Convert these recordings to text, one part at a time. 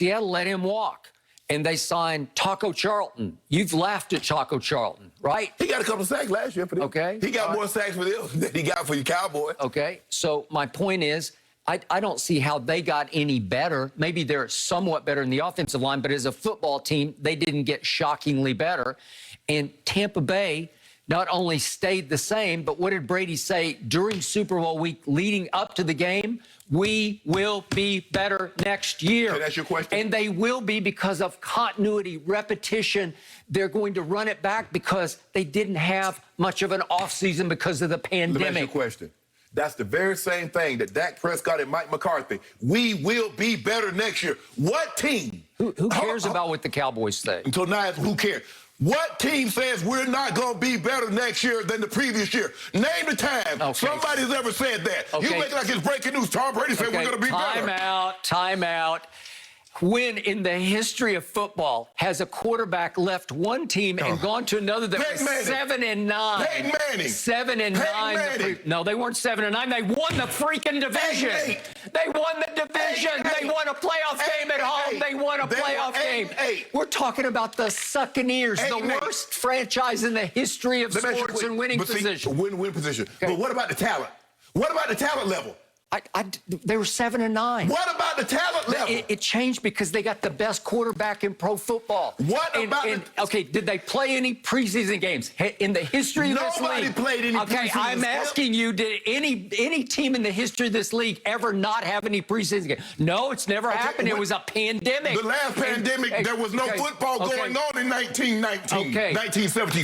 Seattle let him walk. And they signed Taco Charlton. You've laughed at Taco Charlton, right? He got a couple sacks last year for them. Okay. He got more sacks for them than he got for your Cowboys. Okay. So my point is, I don't see how they got any better. Maybe they're somewhat better in the offensive line, but as a football team, they didn't get shockingly better. And Tampa Bay not only stayed the same, but what did Brady say during Super Bowl week leading up to the game? We will be better next year. Okay, that's your question? And they will be because of continuity, repetition. They're going to run it back because they didn't have much of an offseason because of the pandemic. Let me ask you a question. That's the very same thing that Dak Prescott and Mike McCarthy. We will be better next year. What team? Who cares about what the Cowboys say? Until now, who cares? What team says we're not going to be better next year than the previous year? Name the time somebody's ever said that. You make it like it's breaking news. Tom Brady said we're going to be better. Time out. When in the history of football has a quarterback left one team and gone to another that was 7-9? Peyton Manning. 7-9. No, they weren't 7-9. They won the freaking division. They won the division. They won a playoff game at home. They won a playoff game. We're talking about the Buccaneers, the worst franchise in the history of sports and winning position. Win position. But what about the talent? What about the talent level? They were 7-9. What about the talent level? It changed because they got the best quarterback in pro football. Okay, did they play any preseason games in the history of this league? Nobody played any preseason. Okay, I'm asking you, did any team in the history of this league ever not have any preseason games? No, it's never happened. It was a pandemic. The last pandemic, there was no football going on in 1970,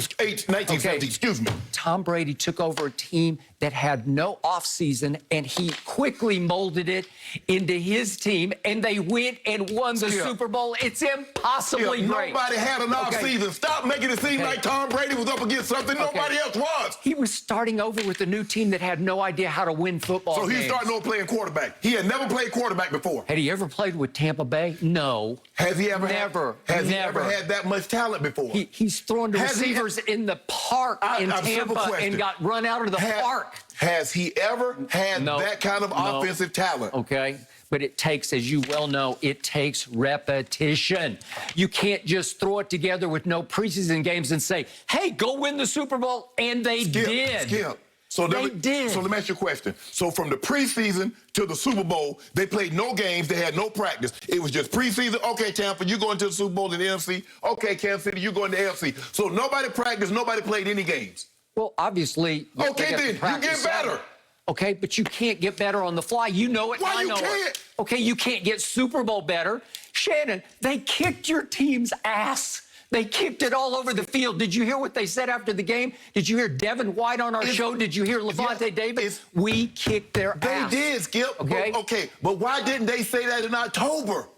excuse me. Tom Brady took over a team that had no offseason, and he quickly molded it into his team, and they went and won the Super Bowl. It's impossibly great. Nobody had an offseason. Stop making it seem like Tom Brady was up against something nobody else was. He was starting over with a new team that had no idea how to win football games. So he's starting over playing quarterback. He had never played quarterback before. Had he ever played with Tampa Bay? No. Has he ever? Never. Has he ever had that much talent before? He's thrown to receivers in the park in Tampa and got run out of the park. Has he ever had that kind of offensive talent? Okay. But it takes, as you well know, it takes repetition. You can't just throw it together with no preseason games and say, hey, go win the Super Bowl. And they did. So they did. So let me ask you a question. So from the preseason to the Super Bowl, they played no games. They had no practice. It was just preseason. Okay, Tampa, you're going to the Super Bowl in the NFC. Okay, Kansas City, you're going to the AFC. So nobody practiced. Nobody played any games. Well, obviously, okay, then you get better. Okay, but you can't get better on the fly. You know it. Why I know you can't? It. Okay, you can't get Super Bowl better. Shannon, they kicked your team's ass. They kicked it all over the field. Did you hear what they said after the game? Did you hear Devin White on our show? Did you hear Levante David? We kicked their ass. They did, Skip. Okay. But why didn't they say that in October?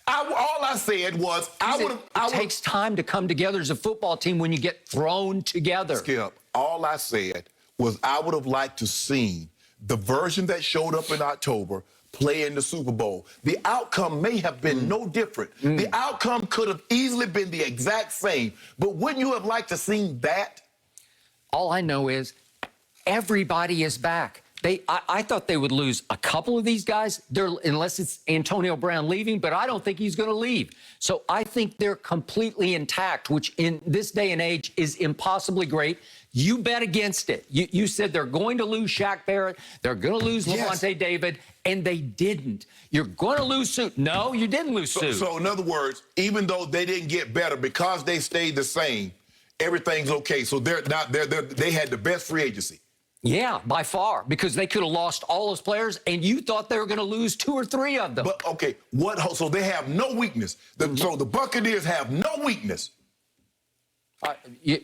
All I said was it takes time to come together as a football team when you get thrown together. Skip, all I said was I would have liked to see the version that showed up in October play in the Super Bowl. The outcome may have been no different. The outcome could have easily been the exact same. But wouldn't you have liked to see that? All I know is everybody is back. I thought they would lose a couple of these guys, unless it's Antonio Brown leaving, but I don't think he's going to leave. So I think they're completely intact, which in this day and age is impossibly great. You bet against it. You said they're going to lose Shaq Barrett, they're going to lose Levante David, and they didn't. You're going to lose Sue. No, you didn't lose Sue. So in other words, even though they didn't get better, because they stayed the same, everything's okay. So they had the best free agency. Yeah, by far, because they could have lost all those players, and you thought they were going to lose 2 or 3 of them. But, okay, so they have no weakness. So the Buccaneers have no weakness.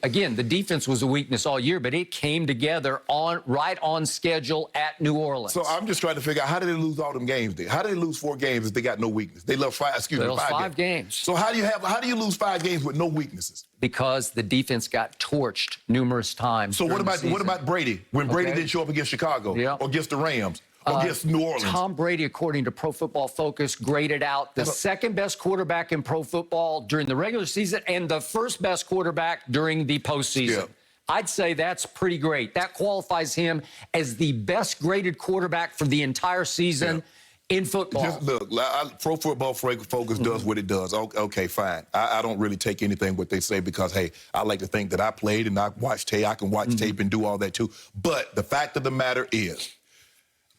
Again, the defense was a weakness all year, but it came together right on schedule at New Orleans. So I'm just trying to figure out, how did they lose all them games then? How did they lose 4 games if they got no weakness? They lost 5 games. So how do you lose 5 games with no weaknesses? Because the defense got torched numerous times. So what about Brady? When Brady didn't show up against Chicago or against the Rams? Against New Orleans. Tom Brady, according to Pro Football Focus, graded out the second best quarterback in pro football during the regular season and the first best quarterback during the postseason. I'd say that's pretty great. That qualifies him as the best graded quarterback for the entire season. in football. Just look, Pro Football Focus does what it does. Okay, fine. I don't really take anything what they say because, hey, I like to think that I played and I watched tape. I can watch tape and do all that too. But the fact of the matter is,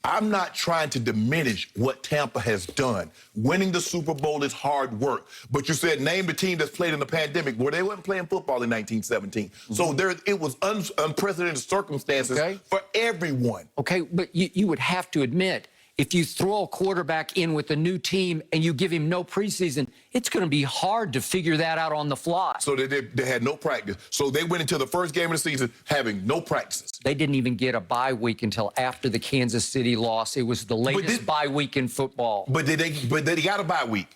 I'm not trying to diminish what Tampa has done. Winning the Super Bowl is hard work. But you said name the team that's played in the pandemic. Well, they weren't playing football in 1917. So it was unprecedented circumstances for everyone. Okay, but you would have to admit, if you throw a quarterback in with a new team and you give him no preseason, it's going to be hard to figure that out on the fly. So they had no practice. So they went into the first game of the season having no practices. They didn't even get a bye week until after the Kansas City loss. It was the latest bye week in football. But they got a bye week.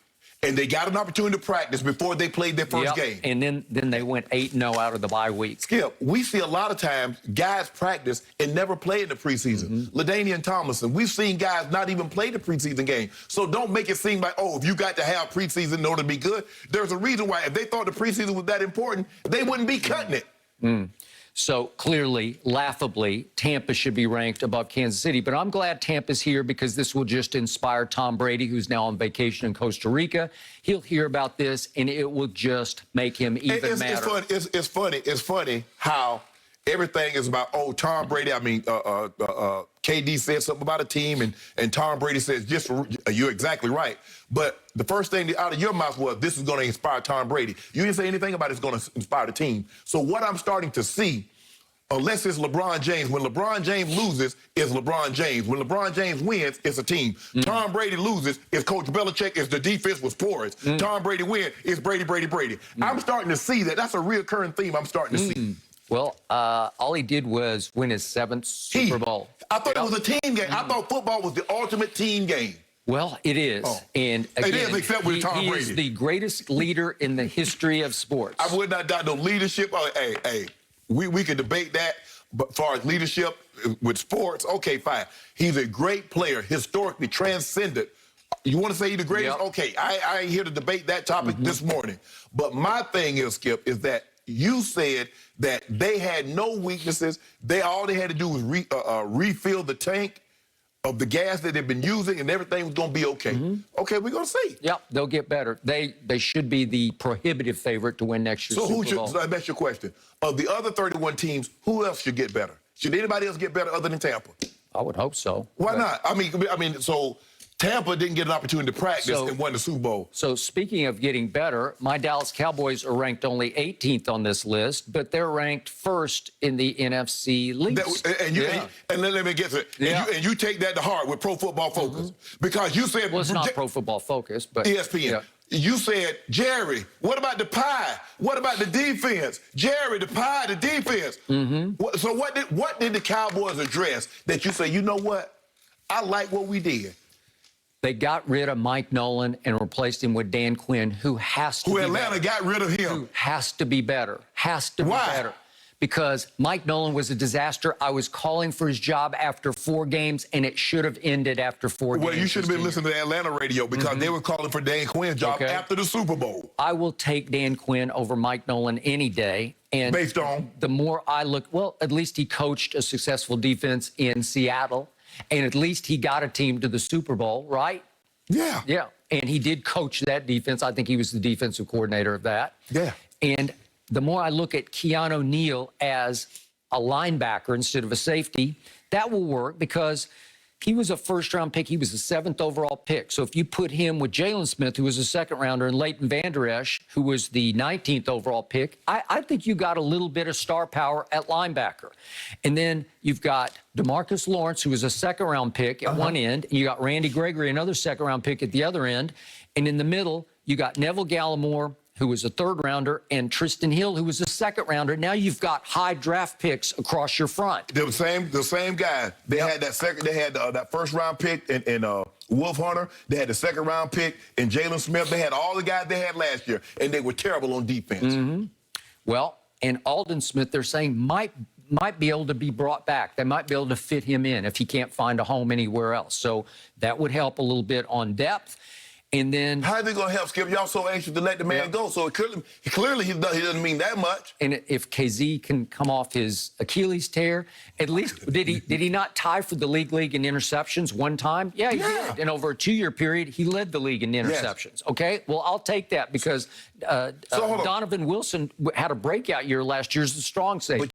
And they got an opportunity to practice before they played their first game. And then they went 8-0 out of the bye week. Skip, we see a lot of times guys practice and never play in the preseason. LaDainian Tomlinson, we've seen guys not even play the preseason game. So don't make it seem like, oh, if you got to have preseason in order to be good. There's a reason why. If they thought the preseason was that important, they wouldn't be cutting it. So clearly, laughably, Tampa should be ranked above Kansas City. But I'm glad Tampa's here because this will just inspire Tom Brady, who's now on vacation in Costa Rica. He'll hear about this, and it will just make him even madder. It's funny how everything is about, oh, Tom Brady. I mean, KD said something about a team, and Tom Brady says, you're exactly right. But the first thing out of your mouth was, this is going to inspire Tom Brady. You didn't say anything about it's going to inspire the team. So what I'm starting to see, unless it's LeBron James, when LeBron James loses, it's LeBron James. When LeBron James wins, it's a team. Tom Brady loses, it's Coach Belichick, it's the defense was porous. Tom Brady wins, it's Brady. I'm starting to see that. That's a reoccurring theme I'm starting to see. Well, all he did was win his 7th Super Bowl. I thought it was a team game. I thought football was the ultimate team game. Well, it is. And again, it is, except with Tom Brady. He is the greatest leader in the history of sports. I would not doubt no leadership. Hey, we could debate that. But as far as leadership with sports, okay, fine. He's a great player, historically transcendent. You want to say he's the greatest? Yep. Okay, I ain't here to debate that topic this morning. But my thing is, Skip, is that you said that they had no weaknesses. All they had to do was refill the tank of the gas that they've been using, and everything was going to be okay. Okay, we're going to see. Yep, they'll get better. They should be the prohibitive favorite to win next year's Super Bowl. So that's your question. Of the other 31 teams, who else should get better? Should anybody else get better other than Tampa? I would hope so. Why not? I mean, so Tampa didn't get an opportunity to practice and won the Super Bowl. So speaking of getting better, my Dallas Cowboys are ranked only 18th on this list, but they're ranked first in the NFC least. And let me get to it. And you take that to heart with Pro Football Focus. Because you said... Well, it's not Pro Football Focus, but... ESPN. Yeah. You said, Jerry, what about the pie? What about the defense? Jerry, the pie, the defense. So what did the Cowboys address that you say, you know what? I like what we did. They got rid of Mike Nolan and replaced him with Dan Quinn, who has to be Atlanta better. Got rid of him. Who has to be better. Has to be better. Because Mike Nolan was a disaster. I was calling for his job after 4 games, and it should have ended after 4 games. Well, you should have been listening to the Atlanta radio because they were calling for Dan Quinn's job after the Super Bowl. I will take Dan Quinn over Mike Nolan any day. And based on? The more I look, well, at least he coached a successful defense in Seattle, and at least he got a team to the Super Bowl, right? Yeah. Yeah. And he did coach that defense. I think he was the defensive coordinator of that. Yeah. And the more I look at Keanu Neal as a linebacker instead of a safety, that will work because he was a first-round pick. He was the 7th overall pick. So if you put him with Jalen Smith, who was a second-rounder, and Leighton Vander Esch, who was the 19th overall pick, I think you got a little bit of star power at linebacker. And then you've got DeMarcus Lawrence, who was a second-round pick at one end, and you got Randy Gregory, another second-round pick at the other end. And in the middle, you got Neville Gallimore, who was a 3rd-rounder, and Tristan Hill, who was a 2nd-rounder. Now you've got high draft picks across your front. The same guy. They had that that 1st-round pick in Wolf Hunter. They had the 2nd-round pick in Jalen Smith. They had all the guys they had last year, and they were terrible on defense. Well, and Aldon Smith, they're saying might be able to be brought back. They might be able to fit him in if he can't find a home anywhere else. So that would help a little bit on depth. And then, How is it going to help, Skip? Y'all so anxious to let the man go. So clearly he doesn't mean that much. and if KZ can come off his Achilles tear, at least did he not tie for the league in interceptions one time? Yeah, he did. And over a 2-year period, he led the league in interceptions. Okay, well, I'll take that because So hold on. Donovan Wilson had a breakout year last year as a strong safety.